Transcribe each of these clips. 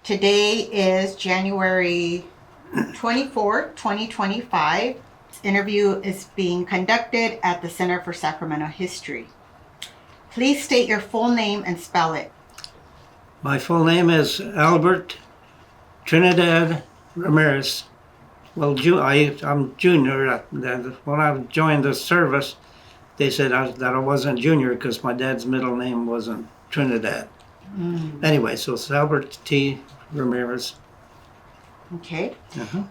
Today is January 24, 2025. This interview is being conducted at the Center for Sacramento History. Please state your full name and spell it. My full name is Albert Trinidad Ramirez. Well, I'm junior. When I joined the service, they said that I wasn't junior because my dad's middle name wasn't Trinidad. Anyway, so it's Albert T. Ramirez. Okay.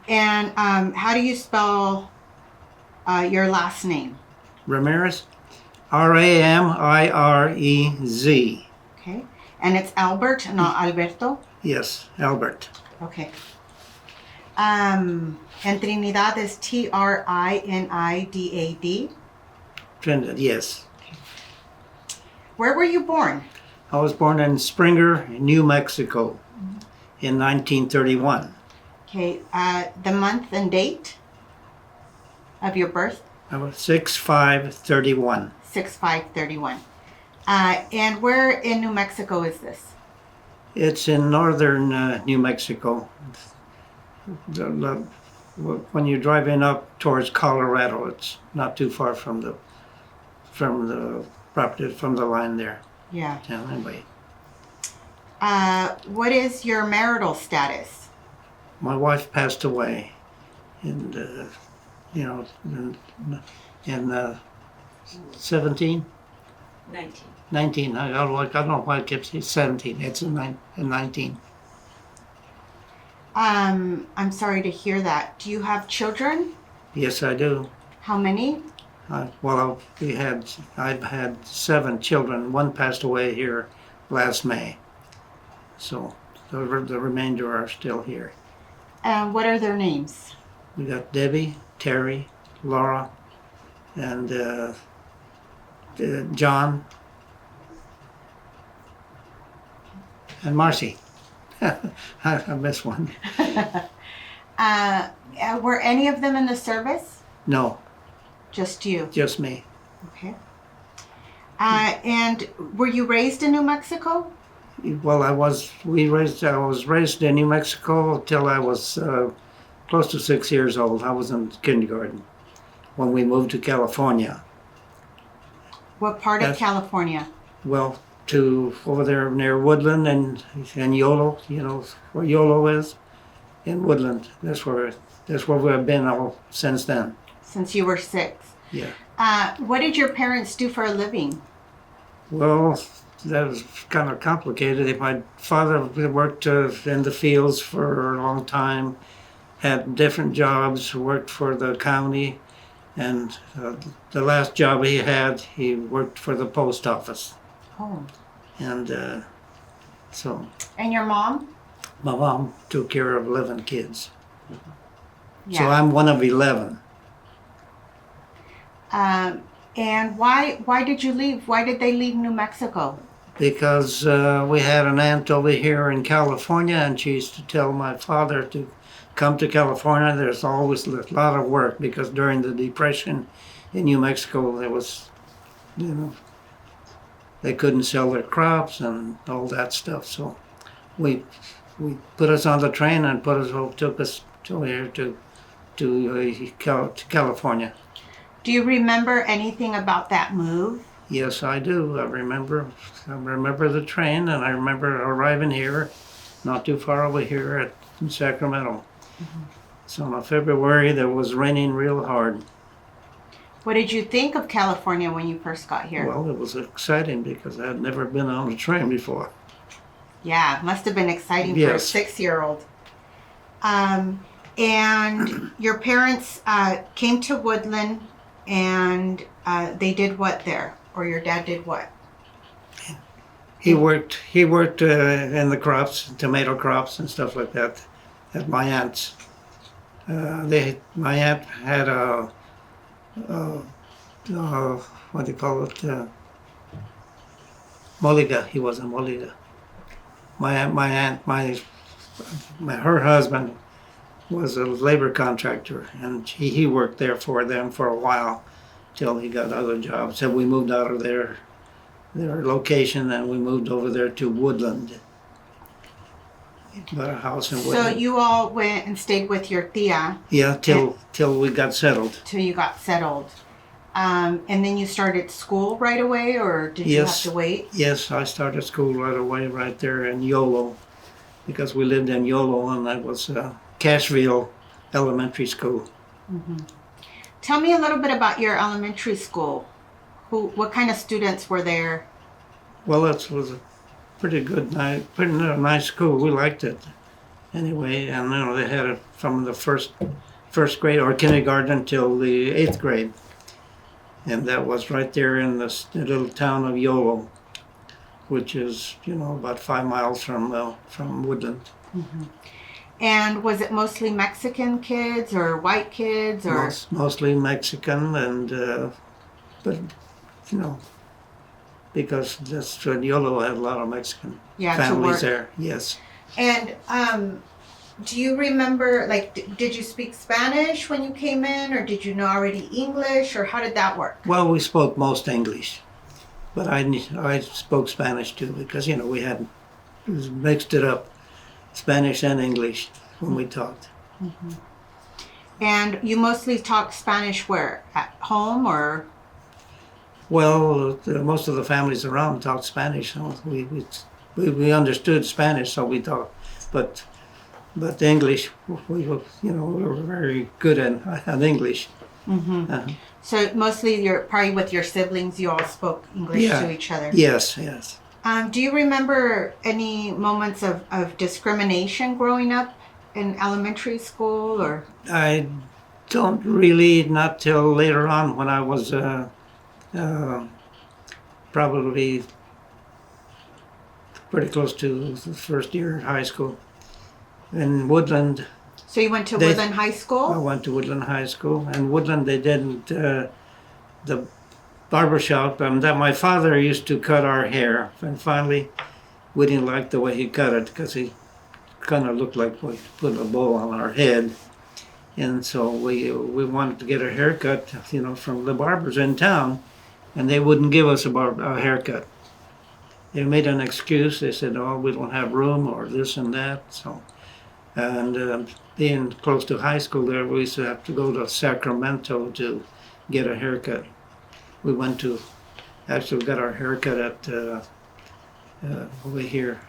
And how do you spell your last name? Ramirez, Ramirez. Okay. And it's Albert, not Alberto? Yes, Albert. Okay. And Trinidad is Trinidad. Trinidad, yes. Okay. Where were you born? I was born in Springer, New Mexico in 1931. Okay. The month and date of your birth? I was 6/5/31. 6/5/31. And where in New Mexico is this? It's in northern New Mexico. When you're driving up towards Colorado, it's not too far from the property, from the line there. Yeah. Anyway, what is your marital status? my wife passed away, and in 17, 19. I don't know why I kept saying 17. It's in 19. I'm sorry to hear that. Do you have children? Yes, I do. How many? I've had 7 children. One passed away here last May, so the remainder are still here. And what are their names? We got Debbie, Terry, Laura, and John, and Marcy. I missed one. Were any of them in the service? No, Just you? just me. Okay. And were you raised in New Mexico? Well, I was raised in New Mexico till I was close to 6 years old. I was in kindergarten when we moved to California. What part of California? Well, to over there near Woodland and Yolo, where Yolo is, in Woodland. That's where we've been all since then. Since you were 6. Yeah. What did your parents do for a living? Well, that was kind of complicated. My father worked in the fields for a long time, had different jobs, worked for the county, and the last job he worked for the post office. Oh. And so And your mom? my mom took care of 11 kids. Yeah. So I'm one of 11. And why did you leave? Why did they leave New Mexico? Because we had an aunt over here in California, and she used to tell my father to come to California. There's always a lot of work, because during the Depression in New Mexico, there was, they couldn't sell their crops and all that stuff. So we put us on the train and took us to here to California. Do you remember anything about that move? Yes, I do. I remember the train, and I remember arriving here, not too far over here in Sacramento. So in February, there was raining real hard. What did you think of California when you first got here? Well, it was exciting because I had never been on a train before. Yeah, it must have been exciting for a 6-year-old. And your parents came to Woodland, and they did what there? Or your dad did what? He worked in the crops, tomato crops and stuff like that, at my aunt's. My aunt had what do you call it? Moliga. He was a Moliga. Her husband was a labor contractor, and he worked there for them for a while till he got other jobs. So we moved out of their location, and we moved over there to Woodland. Bought a house in So Woodland. you all went and stayed with your tia Yeah, till we got settled. till you got settled. And then you started school right away, or did you have Yes. to wait? Yes, I started school right away, right there in Yolo, because we lived in Yolo, and that was Cashville Elementary School. Tell me a little bit about your elementary school. What kind of students were there? Well, it was a pretty good, pretty nice school. We liked it anyway, and they had it from the first grade or kindergarten till the 8th grade, and that was right there in the little town of Yolo, which is about 5 miles from Woodland. And was it mostly Mexican kids or white kids, or Mostly Mexican, and but because that's Yolo had a lot of Mexican to families work? there. Yes. And do you remember, like, did you speak Spanish when you came in, or did you know already English, or how did that work? Well, we spoke most English, but I spoke Spanish too because we had mixed it up, Spanish and English when we talked. And you mostly talk Spanish where? At home, or? Well, most of the families around talked Spanish, so we understood Spanish, so we talked, but English we were very good at English. So mostly probably with your siblings, you all spoke English to each other. Yes. Do you remember any moments of discrimination growing up in elementary school, or? I don't really, not till later on when I was probably pretty close to the first year in high school. In Woodland, So you went to They- Woodland High I School? went to Woodland High School. And Woodland, they didn't, the barber shop, that my father used to cut our hair. And finally, we didn't like the way he cut it because he kind of looked like we put a bowl on our head. And so we wanted to get a haircut, from the barbers in town, and they wouldn't give us a haircut. They made an excuse. They said, "Oh, we don't have room," or this and that. So, and being close to high school, there we used to have to go to Sacramento to get a haircut. We went to actually got our haircut at over here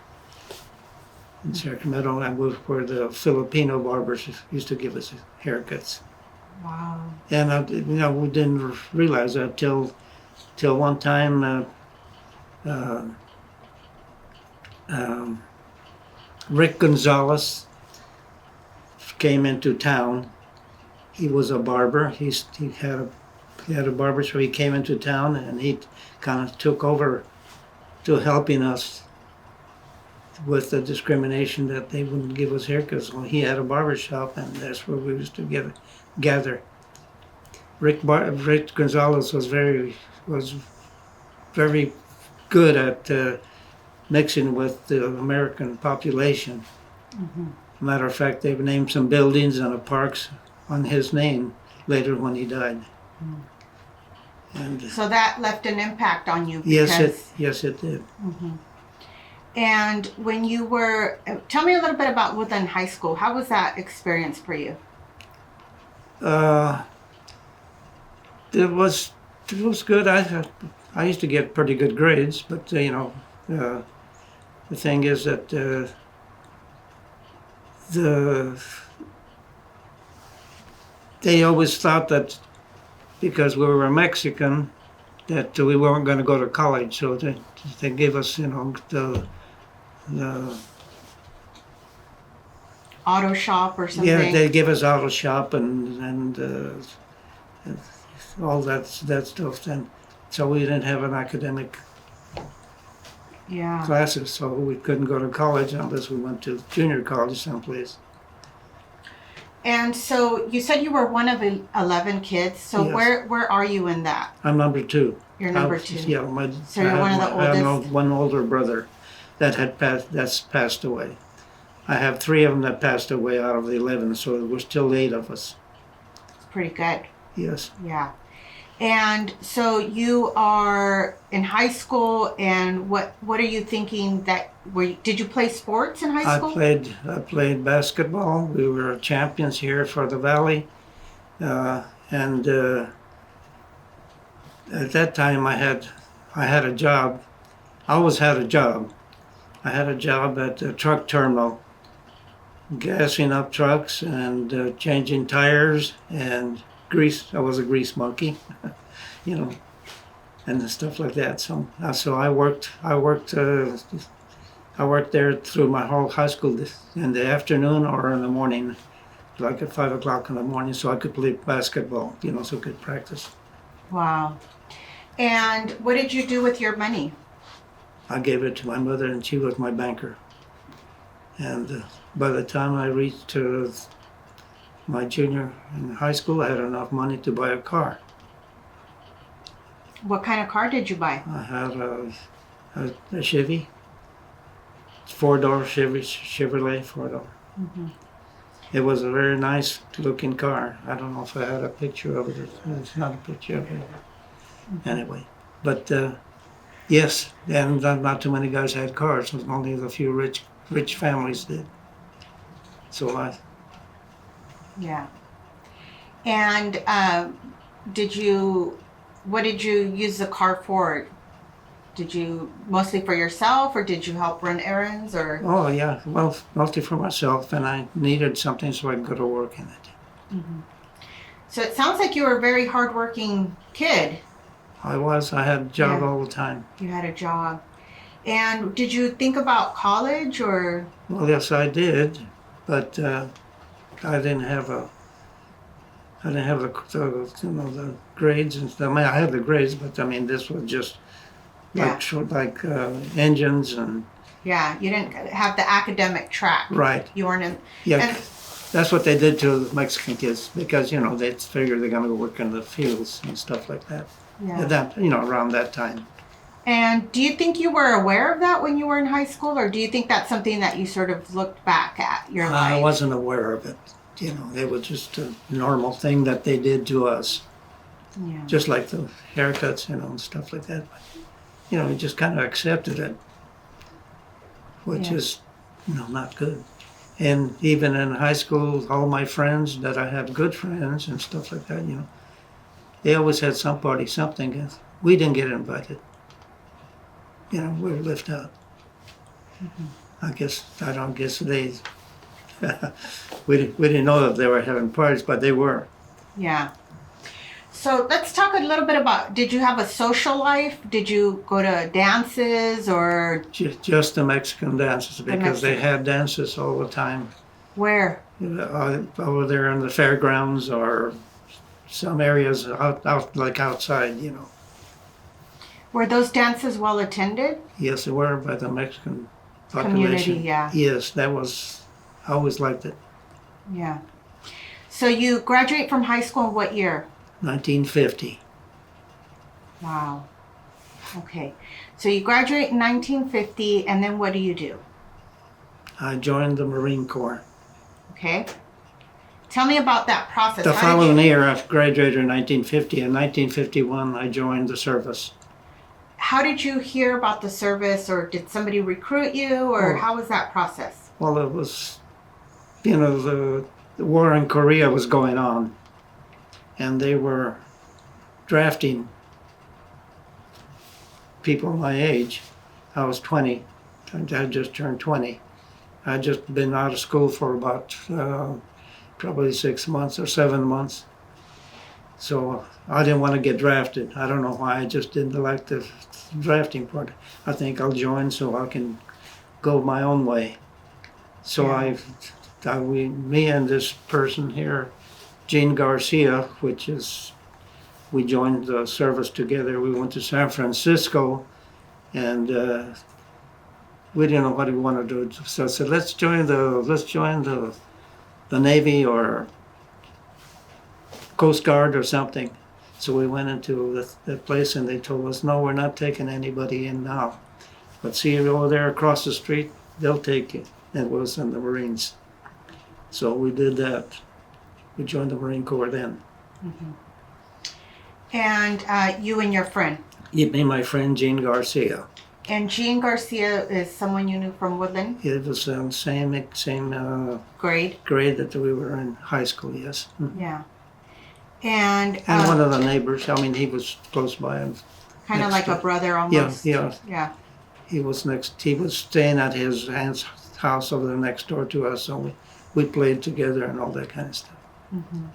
in Sacramento, and where the Filipino barbers used to give us haircuts. Wow. And we didn't realize that till one time Rick Gonzalez came into town. He was a barber. He had a barber, so he came into town, and he kind of took over to helping us with the discrimination that they wouldn't give us haircuts. Well, he had a barber shop, and that's where we used to gather. Rick Gonzalez was very good at mixing with the American population. Matter of fact, they've named some buildings and parks on his name later when he died. And So that left an impact on you. yes, it did. And when you were, tell me a little bit about Woodland High School. How was that experience for you? It was good. I used to get pretty good grades, but the thing is that they always thought that because we were Mexican that we weren't going to go to college, so they gave us the Auto shop or something? yeah, they gave us auto shop and all that stuff. And so we didn't have an academic Yeah. classes, so we couldn't go to college unless we went to junior college someplace. And so you said you were one of 11 kids. So Yes. where are you in that? I'm number 2. You're number I was- 2. Yeah, So you're one of the I have oldest? one older brother that's passed away. I have 3 of them that passed away out of the 11, so there was still 8 of us. It's pretty good. Yes. Yeah. And so you are in high school, and what are you thinking that did you play sports in high school? I played basketball. We were champions here for the valley, and at that time I had a job. I always had a job. I had a job at the truck terminal, gassing up trucks and changing tires and grease. I was a grease monkey, you know, and stuff like that. So I worked there through my whole high school in the afternoon or in the morning, like at 5 o'clock in the morning, so I could play basketball, so I could practice. Wow. And what did you do with your money? I gave it to my mother, and she was my banker. And by the time I reached my junior in high school, I had enough money to buy a car. What kind of car did you buy? I had a Chevy, 4-door Chevrolet 4-door. Mm-hmm. It was a very nice looking car. I don't know if I had a picture of it. It's not a picture of it. Mm-hmm. Anyway, but yes, and not too many guys had cars. Only a few rich families did. So Yeah. And what did you use the car for? Did you mostly for yourself, or did you help run errands, or? Oh yeah, well, mostly for myself, and I needed something so I could go to work in it. Mm-hmm. So it sounds like you were a very hardworking kid. I had a job all the time. You had a job. And did you think about college, or? Well, yes, I did, but I didn't have the grades and stuff. I mean, I had the grades, but I mean, this was just like engines and. Yeah, you didn't have the academic track. Right. You weren't in. Yeah, and, that's what they did to the Mexican kids, because they figured they're going to go work in the fields and stuff like that. Yeah. Around that time. And do you think you were aware of that when you were in high school, or do you think that's something that you sort of looked back at your life? I wasn't aware of it. It was just a normal thing that they did to us. Yeah. Just like the haircuts, and stuff like that. But, we just kind of accepted it, which is, not good. And even in high school, all my friends that I had good friends and stuff like that, they always had something. We didn't get invited. We were left out. Mm-hmm. I don't guess they. we didn't know that they were having parties, but they were. Yeah. So let's talk a little bit about, did you have a social life? Did you go to dances, or? Just the Mexican dances, because they had dances all the time. Where? Over there in the fairgrounds, or some areas outside, Were those dances well attended? Yes, they were, by the Mexican population. Community, yeah. Yes, I always liked it. Yeah. So you graduate from high school in what year? 1950. Wow. Okay. So you graduate in 1950, and then what do you do? I joined the Marine Corps. Okay. Tell me about that process. The following year, I graduated in 1950. In 1951, I joined the service. How did you hear about the service, or did somebody recruit you, or how was that process? Well, it was, the war in Korea was going on, and they were drafting people my age. I was 20. I just turned 20. I'd just been out of school for about probably 6 months or 7 months. So I didn't want to get drafted. I don't know why. I just didn't like the drafting part. I think I'll join so I can go my own way. So me and this person here, Gene Garcia, we joined the service together. We went to San Francisco, and we didn't know what we wanted to do. So I said, let's join the Navy or Coast Guard or something. So we went into the place, and they told us, no, we're not taking anybody in now. But see you over there across the street, they'll take you. And it was in the Marines. So we did that. We joined the Marine Corps then. Mm-hmm. And you and your friend. You mean my friend Gene Garcia. And Gene Garcia is someone you knew from Woodland? It was the same Grade that we were in high school, yes. Yeah. And one of the neighbors, I mean, he was close by. Kind of like a brother Yeah, almost. yeah. He was staying at his aunt's house over there next door to us, so we played together and all that kind of stuff. Mm-hmm.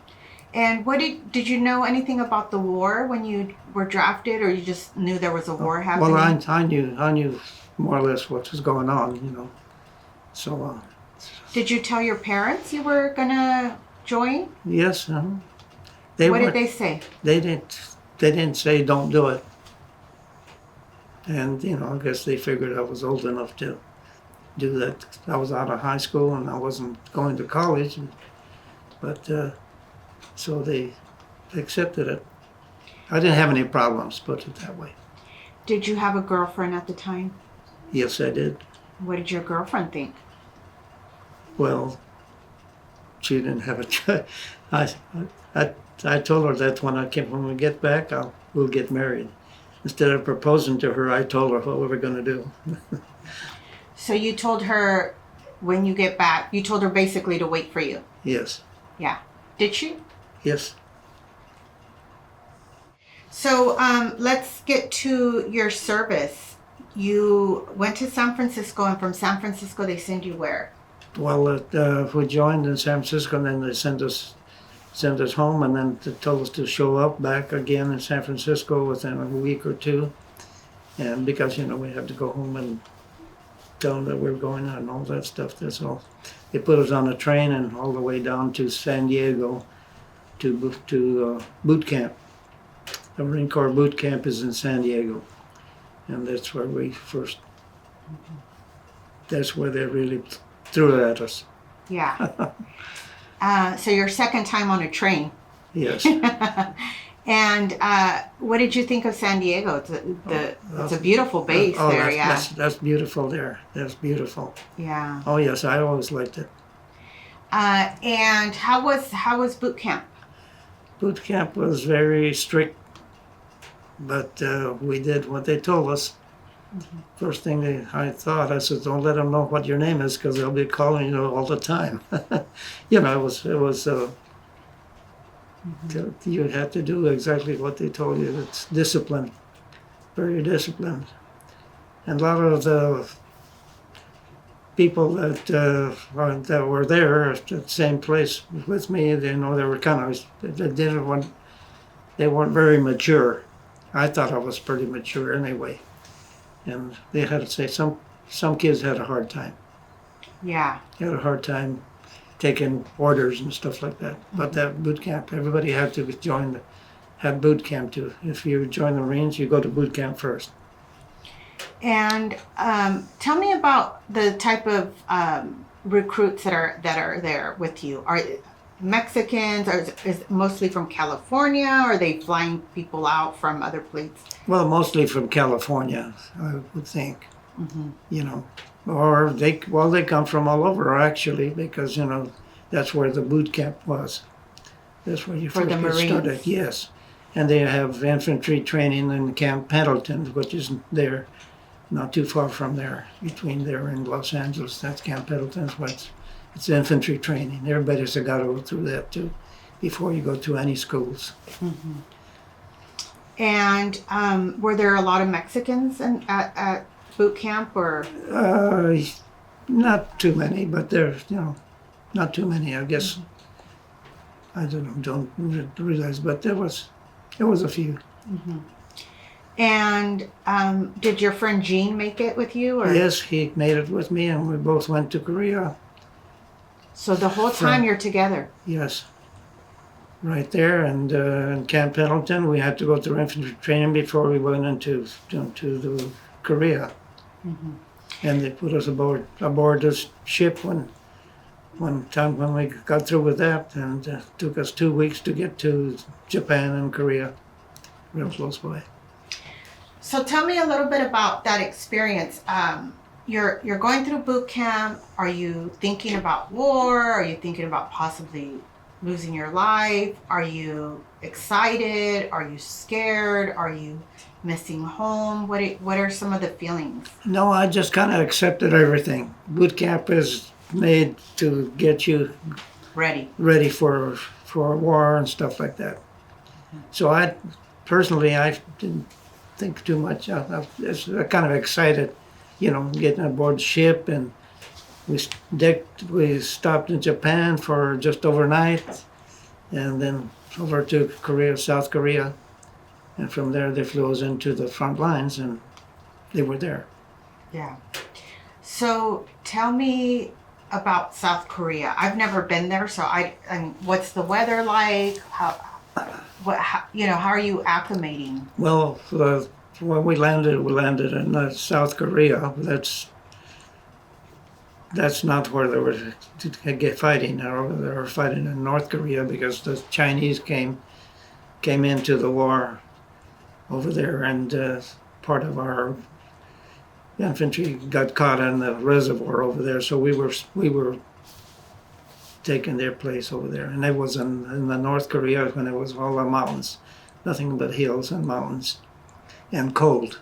And did you know anything about the war when you were drafted, or you just knew there was a war happening? Well, I knew more or less what was going on, you know. So. Did you tell your parents you were gonna join? Yes. What did they say? They didn't say don't do it. And, you know, I guess they figured I was old enough to do that. I was out of high school and I wasn't going to college. But, so they accepted it. I didn't have any problems, put it that way. Did you have a girlfriend at the time? Yes, I did. What did your girlfriend think? Well, she didn't have a choice. I told her that when we get back, we'll get married. Instead of proposing to her, I told her what we were going to do. So you told her when you get back, you told her basically to wait for you? Yes. Yeah. Did she? Yes. So let's get to your service. You went to San Francisco, and from San Francisco they send you where? Well, we joined in San Francisco, and then they sent us home, and then they told us to show up back again in San Francisco within a week or two. And because, you know, we had to go home and tell them that we were going and all that stuff. That's all. They put us on a train and all the way down to San Diego to boot camp. The Marine Corps boot camp is in San Diego. And that's where that's where they really threw it at us. Yeah. So your second time on a train. Yes. And what did you think of San Diego? It's a beautiful base there, yeah. That's beautiful there. That's beautiful. Yeah. Oh yes, I always liked it. And how was boot camp? Boot camp was very strict, but we did what they told us. Mm-hmm. First thing I said, don't let them know what your name is because they'll be calling you all the time. You know, it was you had to do exactly what they told you. It's discipline, very disciplined. And a lot of the people that were there at the same place with me, they were kind of, they weren't very mature. I thought I was pretty mature anyway. And they had to say some kids had a hard time. Yeah. They had a hard time taking orders and stuff like that. But that boot camp, everybody had to had boot camp too. If you join the Marines, you go to boot camp first. And tell me about the type of recruits that are there with you. Are Mexicans? Or is it mostly from California? Or are they flying people out from other places? Well, mostly from California, I would think. Mm-hmm. You know, or they come from all over actually, because you know that's where the boot camp was. That's where you first get started. Yes, and they have infantry training in Camp Pendleton, which is there, not too far from there, between there and Los Angeles. That's Camp Pendleton. It's infantry training. Everybody's got to go through that too, before you go to any schools. Mm-hmm. And were there a lot of Mexicans at boot camp, or? Not too many, but there's not too many. I guess I don't realize, but there was a few. Mm-hmm. And did your friend Gene make it with you? Or? Yes, he made it with me, and we both went to Korea. So the whole time you're together? Yes. Right there, and in Camp Pendleton, we had to go through infantry training before we went into the Korea. Mm-hmm. And they put us aboard this ship one time when we got through with that, and it took us 2 weeks to get to Japan and Korea, real close by. So tell me a little bit about that experience. You're going through boot camp. Are you thinking about war? Are you thinking about possibly losing your life? Are you excited? Are you scared? Are you missing home? What are some of the feelings? No, I just kind of accepted everything. Boot camp is made to get you Ready. ready for war and stuff like that. So I personally, I didn't think too much. I was kind of excited, getting aboard ship, and we stopped in Japan for just overnight, and then over to Korea, South Korea, and from there they flew us into the front lines, and they were there. Yeah. So tell me about South Korea. I've never been there, so I mean, what's the weather like? How are you acclimating? Well, when we landed in South Korea. That's not where they were to get fighting. They were fighting in North Korea because the Chinese came into the war over there, and part of our infantry got caught in the reservoir over there. So we were taking their place over there, and it was in the North Korea when it was all the mountains, nothing but hills and mountains, and cold.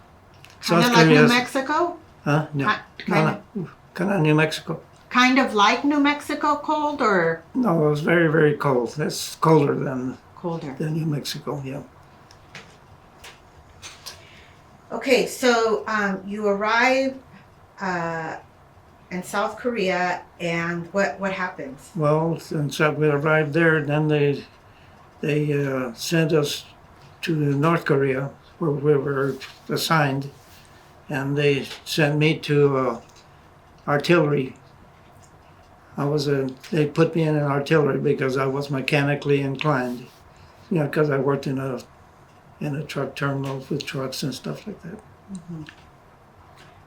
Kind of like New Mexico? Huh? No. Kind of New Mexico. Kind of like New Mexico cold, or? No, it was very, very cold. It's colder than New Mexico, yeah. Okay, so you arrive in South Korea, and what happens? Well, since we arrived there, then they sent us to North Korea, where we were assigned, and they sent me to artillery. They put me in an artillery because I was mechanically inclined, because I worked in a truck terminal with trucks and stuff like that. Mm-hmm.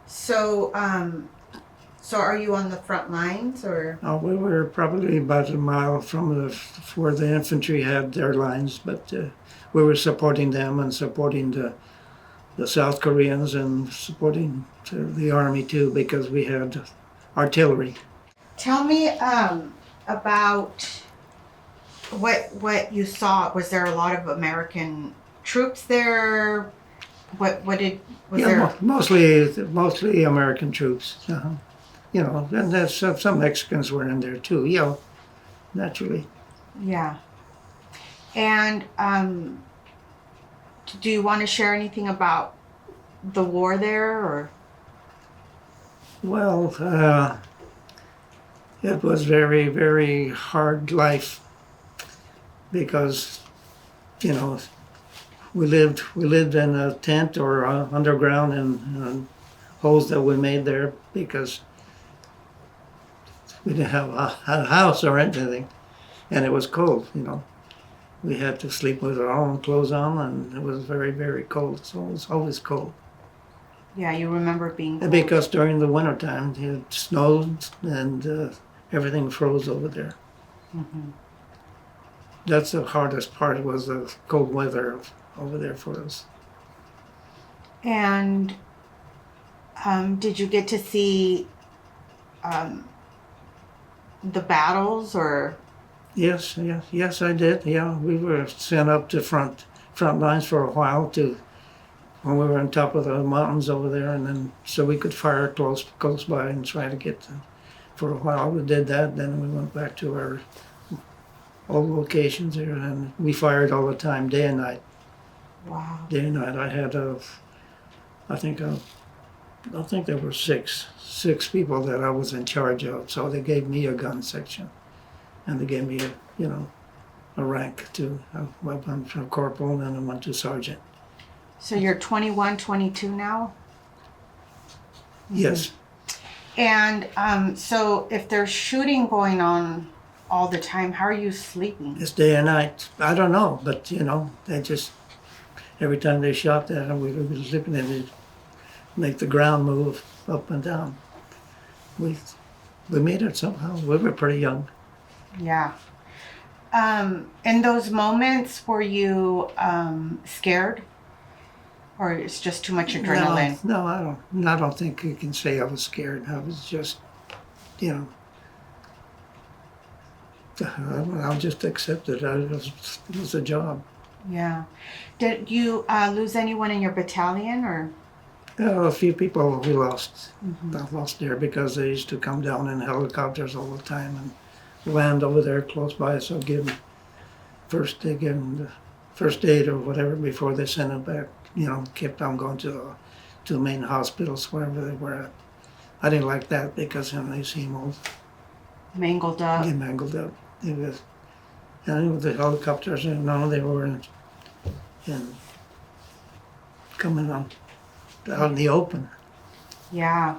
So, are you on the front lines, or? We were probably about a mile from where the infantry had their lines, but we were supporting them and supporting the South Koreans and supporting the army too, because we had artillery. Tell me about what you saw. Was there a lot of American troops there? Mostly American troops. And there's some Mexicans were in there too. Naturally. Yeah. And do you want to share anything about the war there, or? Well, it was very, very hard life because, we lived in a tent or underground in holes that we made there because we didn't have a house or anything, and it was cold. We had to sleep with our own clothes on, and it was very, very cold. So it was always cold. Yeah, you remember it being cold. Because during the wintertime it snowed and everything froze over there. Mm-hmm. That's the hardest part, was the cold weather over there for us. And did you get to see the battles, or? Yes, I did. Yeah, we were sent up to front lines for a while when we were on top of the mountains over there, and then so we could fire close by and try to get them. For a while we did that. Then we went back to our old locations there, and we fired all the time, day and night. Wow. Day and night. I had I think there were six people that I was in charge of. So they gave me a gun section, and they gave me a rank too. I went from corporal, and then I went to sergeant. So you're 21, 22 now? Yes. And so if there's shooting going on all the time, how are you sleeping? It's day and night. I don't know, but they just, every time they shot that, we were sleeping, and they'd make the ground move up and down. We made it somehow. We were pretty young. Yeah. In those moments, were you scared? Or it's just too much adrenaline? No, I don't think you can say I was scared. I was just, I'll just accept it. It was a job. Yeah. Did you lose anyone in your battalion or? A few people we lost. Mm-hmm. I lost there because they used to come down in helicopters all the time and land over there close by. So give them they give them the first aid or whatever before they send them back. You know, kept on going to the main hospitals wherever they were at. I didn't like that because they seem all Mangled up. get mangled up. It was, and with the helicopters, they were in coming on out in the open. Yeah.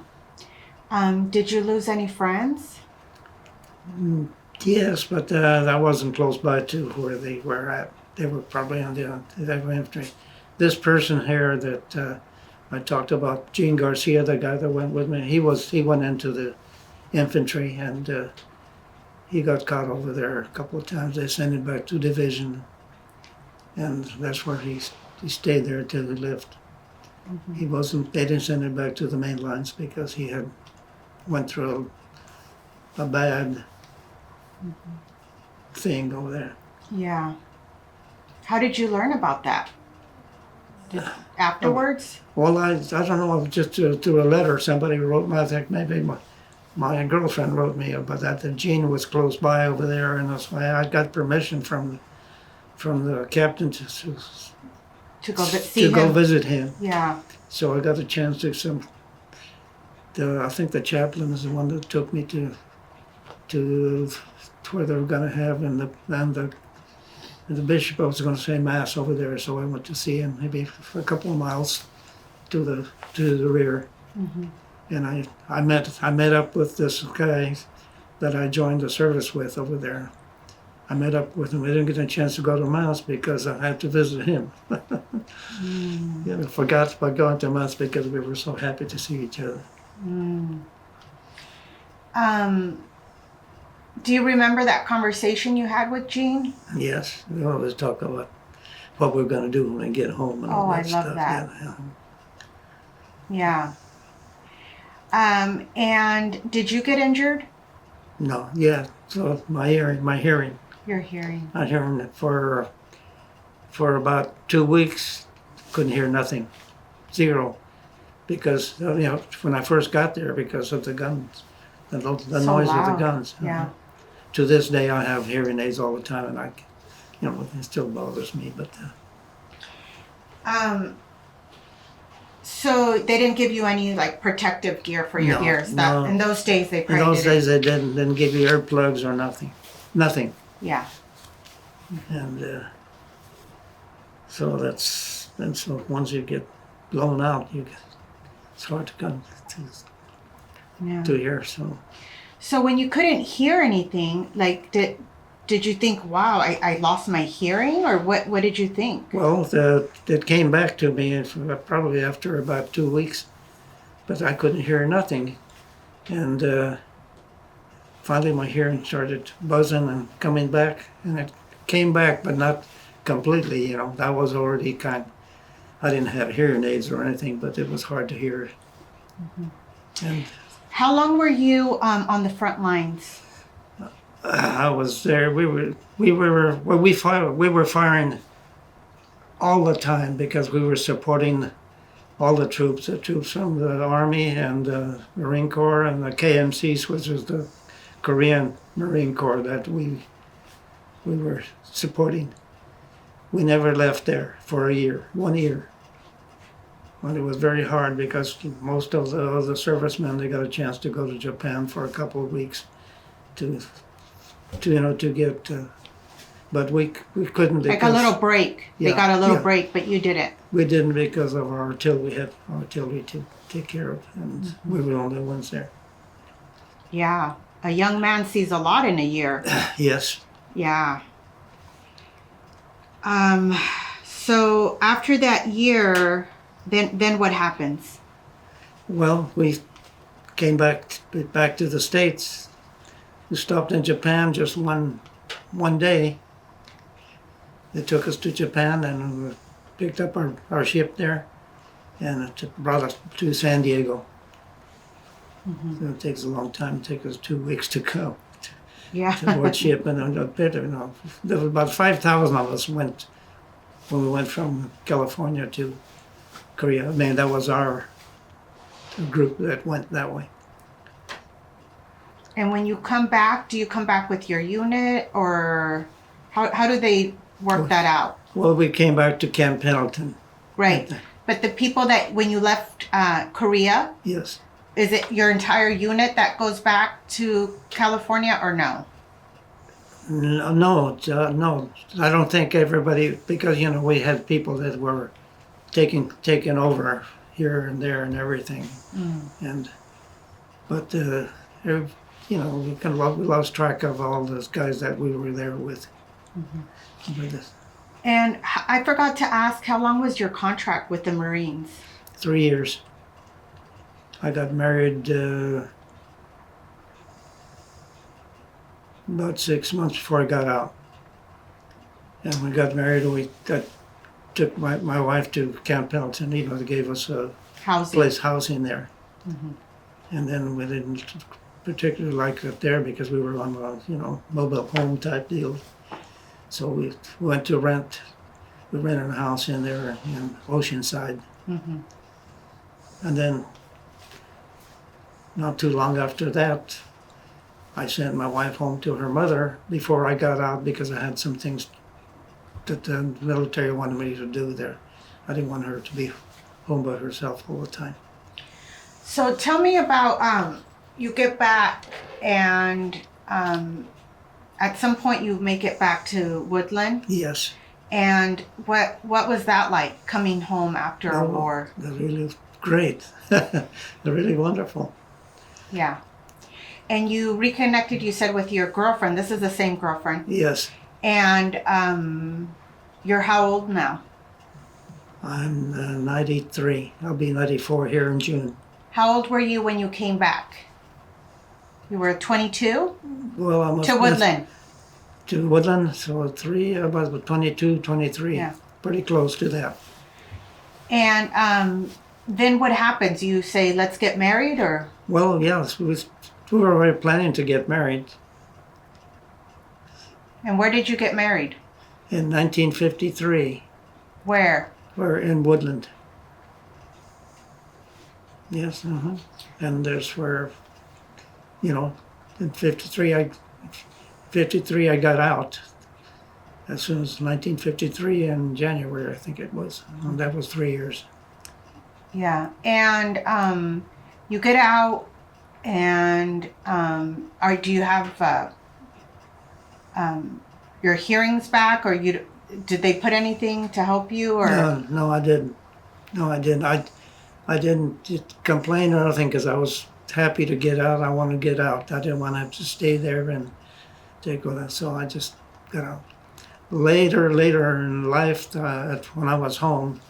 Did you lose any friends? Yes, but that wasn't close by to where they were at. They were probably on the infantry. This person here that I talked about, Gene Garcia, the guy that went with me, he went into the infantry and he got caught over there a couple of times. They sent him back to division, and that's where he stayed there till he left. Mm-hmm. They didn't send him back to the main lines because he had went through a bad thing over there. Yeah. How did you learn about that? Afterwards? Well, I don't know, just through a letter somebody wrote me. I think maybe my girlfriend wrote me about that. The Gene was close by over there, and that's why I got permission from the captain To go see him? go visit him. Yeah. So I got a chance to I think the chaplain is the one that took me to where they were going to have, and the bishop was going to say mass over there. So I went to see him, maybe for a couple of miles to the rear, Mm-hmm. and I met up with this guy that I joined the service with over there. I met up with him. I didn't get a chance to go to mass because I had to visit him. Yeah, I forgot about going to mass because we were so happy to see each other. Mm. Do you remember that conversation you had with Gene? Yes, we always talk about what we're going to do when we get home and all Oh, that I stuff. love that. Yeah. Yeah. And did you get injured? No, yeah. So my hearing. Your hearing. I hearing it for about 2 weeks. Couldn't hear nothing, zero, because when I first got there, because of the guns, the So noise of the loud. guns. Yeah. To this day, I have hearing aids all the time, and it still bothers me. But So they didn't give you any like protective gear for your No, ears. no. In those days they in probably those didn't. days, they didn't give you earplugs or nothing. Yeah. And so so once you get blown out, it's hard to come Yeah. to hear. So So when you couldn't hear anything, like did you think, wow, I lost my hearing, or what did you think? well, it came back to me probably after about 2 weeks, but I couldn't hear nothing, and finally my hearing started buzzing and coming back, and it came back, but not completely. That was already I didn't have hearing aids or anything, but it was hard to hear. And How long were you on the front lines? I was there. We were firing all the time because we were supporting all the troops from the Army and the Marine Corps and the KMCs, which is the Korean Marine Corps that we were supporting. We never left there for 1 year. But it was very hard because most of the servicemen, they got a chance to go to Japan for a couple of weeks to get, but we couldn't. Like a little break. They Yeah, got a little yeah. break, but you didn't. We didn't because of our artillery. We had artillery to take care of, and we were the only ones there. Yeah. A young man sees a lot in a year. Yes. Yeah. So after that year, then what happens? Well, we came back to the States. We stopped in Japan just one day. They took us to Japan and we picked up our ship there, and it brought us to San Diego. So it takes a long time. It takes us 2 weeks to go. Yeah. to board ship, and there was about 5,000 of us went when we went from California to Korea. I mean, that was our group that went that way. And when you come back, do you come back with your unit, or how do they work that out? Well, we came back to Camp Pendleton. Right. But the people that, when you left Korea, Yes. is it your entire unit that goes back to California, or no? No, no. I don't think everybody, because we had people that were taking over here and there and everything, but we lost track of all those guys that we were there with. And I forgot to ask, how long was your contract with the Marines? 3 years. I got married about 6 months before I got out. And when we got married, took my wife to Camp Pendleton. They gave us a housing there. And then we didn't particularly like it there because we were on a mobile home type deal. So we went to rent. We rented a house in there in Oceanside. And then not too long after that, I sent my wife home to her mother before I got out because I had some things that the military wanted me to do there. I didn't want her to be home by herself all the time. So tell me about, you get back and at some point you make it back to Woodland. Yes. And what was that like, coming home after a war? They're really great. They're really wonderful. Yeah. And you reconnected, you said, with your girlfriend. This is the same girlfriend. Yes. And you're how old now? I'm 93. I'll be 94 here in June. How old were you when you came back? You were 22? Well, I must to Woodland. To Woodland, so about 22, 23. Yeah. Pretty close to that. And then what happens? You say, let's get married, or? Well, yes, we were already planning to get married. And where did you get married? In 1953. Where? We're in Woodland. Yes, and there's where, in 53 I got out. As soon as 1953 in January, I think it was. And that was 3 years. Yeah, and you get out, and do you have your hearings back, or did they put anything to help you, or? No, I didn't. No, I didn't. I didn't complain or anything because I was happy to get out. I wanted to get out. I didn't want to have to stay there and take all that. So I just got out. Later in life, when I was home,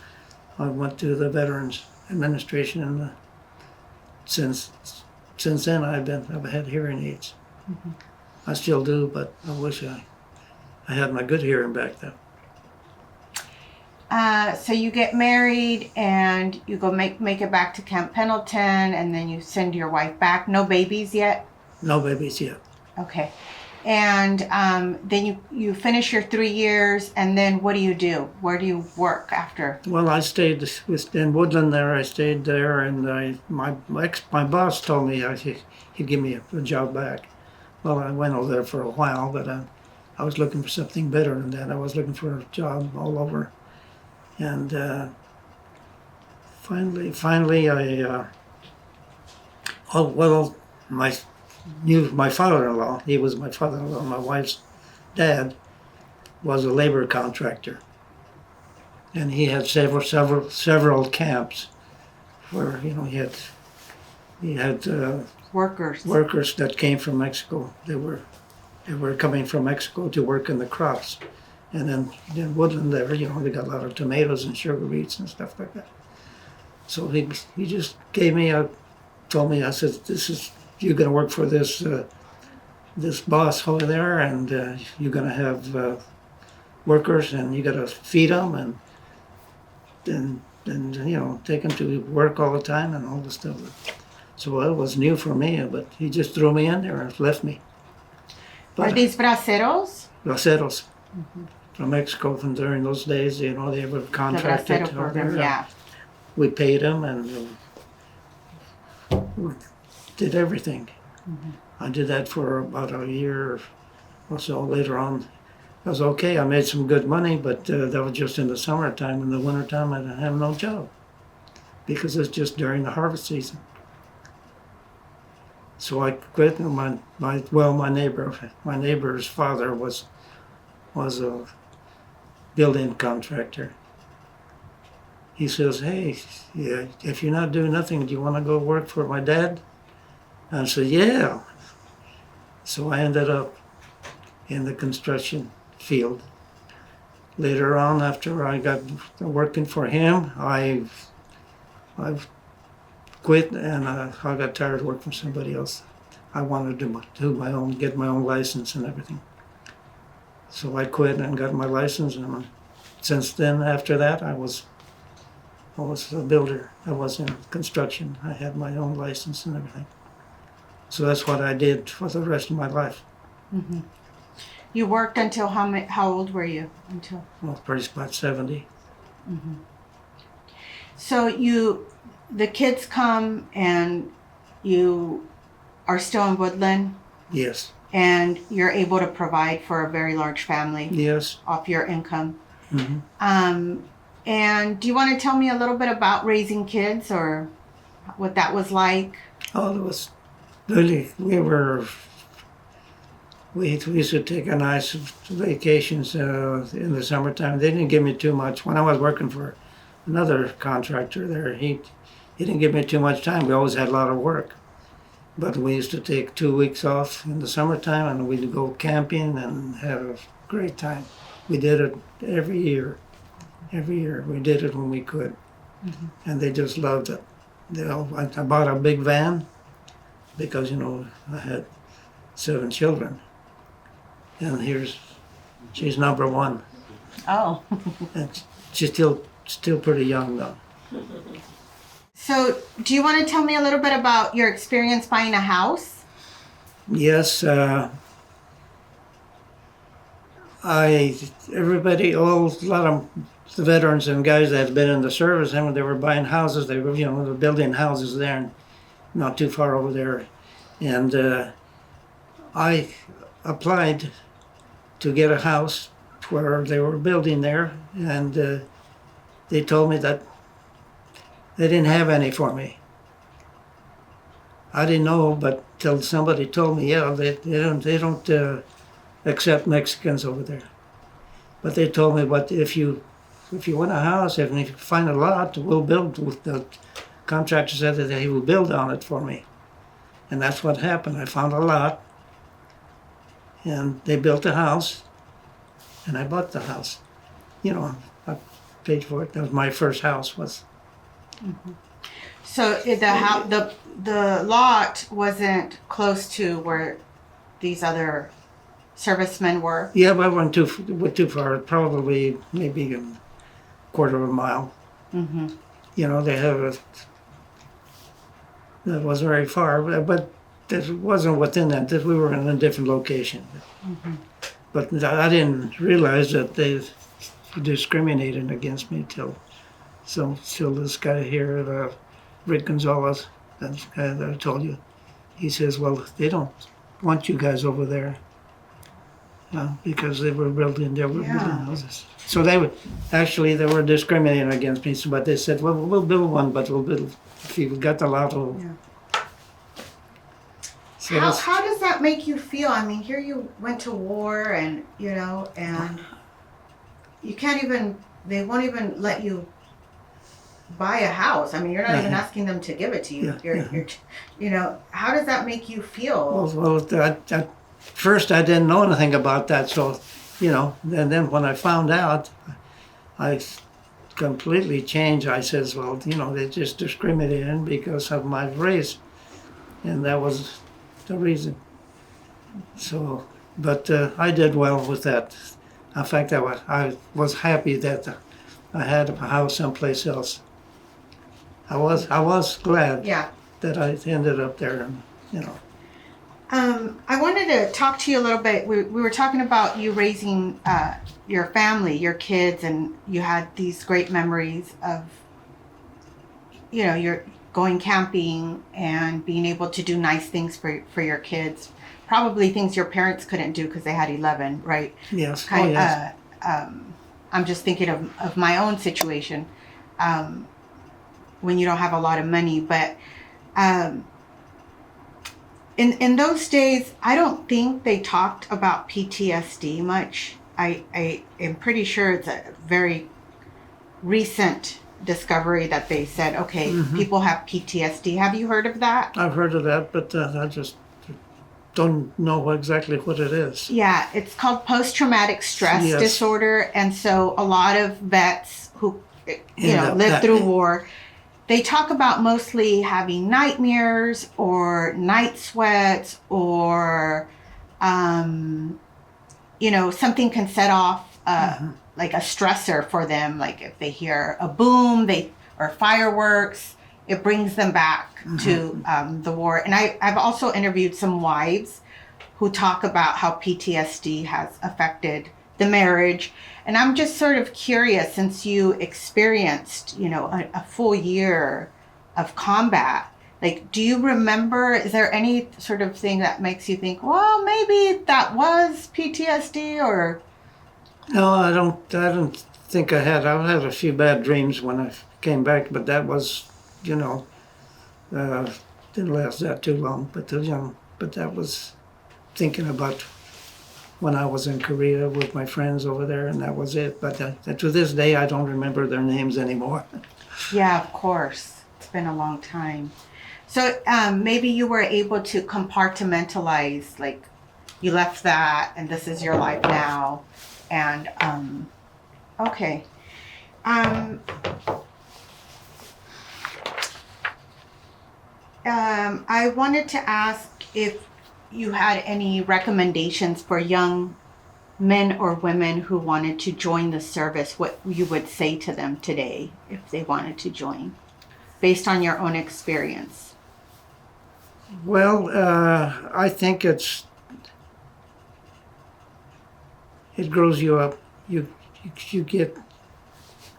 I went to the Veterans Administration, and since then I've had hearing aids. I still do, but I wish I had my good hearing back then. So you get married and you go make it back to Camp Pendleton, and then you send your wife back. No babies yet? No babies yet. Okay. And then you finish your 3 years, and then what do you do? Where do you work after? Well, I stayed in Woodland there. I stayed there, and my boss told me he'd give me a job back. Well, I went over there for a while, but I was looking for something better than that. I was looking for a job all over. And finally, my father-in-law. He was my father-in-law. My wife's dad was a labor contractor, and he had several camps where he had workers that came from Mexico. They were coming from Mexico to work in the crops. And then in Woodland there, they got a lot of tomatoes and sugar beets and stuff like that. So he just told me, I said, you're going to work for this boss over there, and you're going to have workers, and you got to feed them, and take them to work all the time and all this stuff. So it was new for me, but he just threw me in there and left me. Are these braceros? Braceros from Mexico from during those days, they were The contracted. bracero program, yeah. We paid them and we did everything. I did that for about a year or so. Later on, it was okay. I made some good money, but that was just in the summertime. In the wintertime, I didn't have no job because it's just during the harvest season. So I quit. And my neighbor's father was a building contractor. He says, "Hey, yeah, if you're not doing nothing, do you want to go work for my dad?" And I said, "Yeah." So I ended up in the construction field. Later on, after I got working for him, I quit and I got tired of working for somebody else. I wanted to do my own, get my own license and everything. So I quit and got my license, and since then, after that, I was a builder. I was in construction. I had my own license and everything. So that's what I did for the rest of my life. You worked until how old were you? Until Pretty about 70. So the kids come and you are still in Woodland Yes. and you're able to provide for a very large family Yes. off your income. Mm-hmm. And do you want to tell me a little bit about raising kids or what that was like? Oh, it was really, we used to take a nice vacations in the summertime. They didn't give me too much. When I was working for another contractor there, he didn't give me too much time. We always had a lot of work. But we used to take 2 weeks off in the summertime and we'd go camping and have a great time. We did it every year. Every year. We did it when we could. And they just loved it. I bought a big van because, I had 7 children. And she's number 1. Oh. And she's still pretty young though. So do you want to tell me a little bit about your experience buying a house? Yes, everybody, a lot of the veterans and guys that had been in the service, and they were buying houses. They were, they were building houses there, not too far over there, and I applied to get a house where they were building there, and they told me that they didn't have any for me. I didn't know, but till somebody told me, yeah, they don't accept Mexicans over there. But they told me, but if you want a house, if you find a lot, we'll build. The contractor said that he will build on it for me, and that's what happened. I found a lot, and they built a house, and I bought the house. I paid for it. That was my first house. So the lot wasn't close to where these other servicemen were? Yeah, but I went too far. Probably maybe a quarter of a mile. They have that was very far, but it wasn't within that. We were in a different location. But I didn't realize that they discriminated against me till this guy here, Rick Gonzalez, that guy that I told you, he says, well, they don't want you guys over there because they were building houses. So they were discriminating against me, but they said, well, we'll build one, but we'll build, if you've got the lot, we'll. So how does that make you feel? I mean, here you went to war and you can't even, they won't even let you buy a house. I mean, you're not even asking them to give it to you. You're how does that make you feel? Well, at first I didn't know anything about that, so, and then when I found out, I completely changed. I says, well, they just discriminated because of my race, and that was the reason. So, but I did well with that. In fact, I was happy that I had a house someplace else. I was glad that I ended up there, I wanted to talk to you a little bit. We were talking about you raising your family, your kids, and you had these great memories of, you're going camping and being able to do nice things for your kids. Probably things your parents couldn't do because they had 11, right? Yes. Kind, yes. I'm just thinking of my own situation when you don't have a lot of money. But in those days, I don't think they talked about PTSD much. I am pretty sure it's a very recent discovery that they said, okay, people have PTSD. Have you heard of that? I've heard of that, but I just don't know exactly what it is. Yeah, it's called post-traumatic stress Yes. disorder. And so a lot of vets who, Yeah, lived that- through war, they talk about mostly having nightmares or night sweats or, something can set off like a stressor for them. Like if they hear a boom, or fireworks, it brings them back to the war. And I've also interviewed some wives who talk about how PTSD has affected the marriage. And I'm just sort of curious, since you experienced, a full year of combat, like, do you remember, is there any sort of thing that makes you think, well, maybe that was PTSD or? No, I don't think I had. I had a few bad dreams when I came back, but that was, didn't last that too long. But but that was thinking about when I was in Korea with my friends over there, and that was it. But to this day, I don't remember their names anymore. Yeah, of course. It's been a long time. So maybe you were able to compartmentalize, like you left that and this is your life now. And okay. I wanted to ask if you had any recommendations for young men or women who wanted to join the service, what you would say to them today if they wanted to join, based on your own experience. Well, I think it grows you up. You get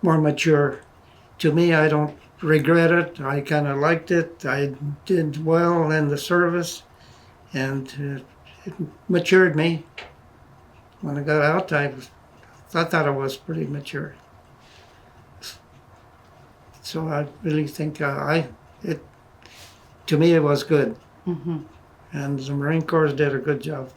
more mature. To me, I don't regret it. I kind of liked it. I did well in the service, and it matured me. When I got out, I thought I was pretty mature. So I really think to me it was good. Mm-hmm. And the Marine Corps did a good job.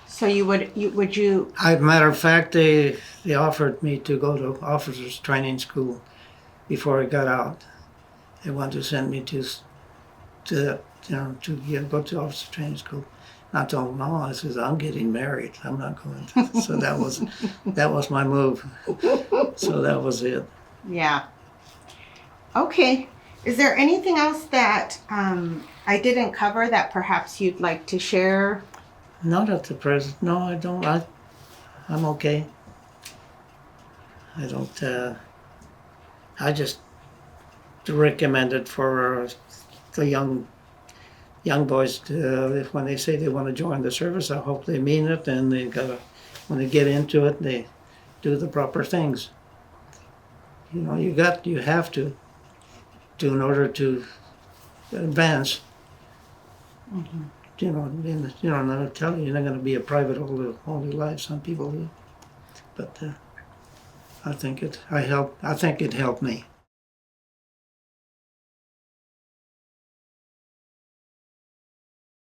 So would you? Matter of fact, they offered me to go to officers training school before I got out. They wanted to send me to go to officer training school. I told them, no, I says, I'm getting married. I'm not going to. So that was my move. So that was it. Yeah. Okay. Is there anything else that I didn't cover that perhaps you'd like to share? Not at the present. No, I don't. I'm okay. I don't. I just recommend it for the young boys when they say they want to join the service. I hope they mean it, and when they get into it, they do the proper things. You have to in order to advance. Mm-hmm. And I'll tell you, you're not going to be a private all your life. Some people do, but I think it helped me.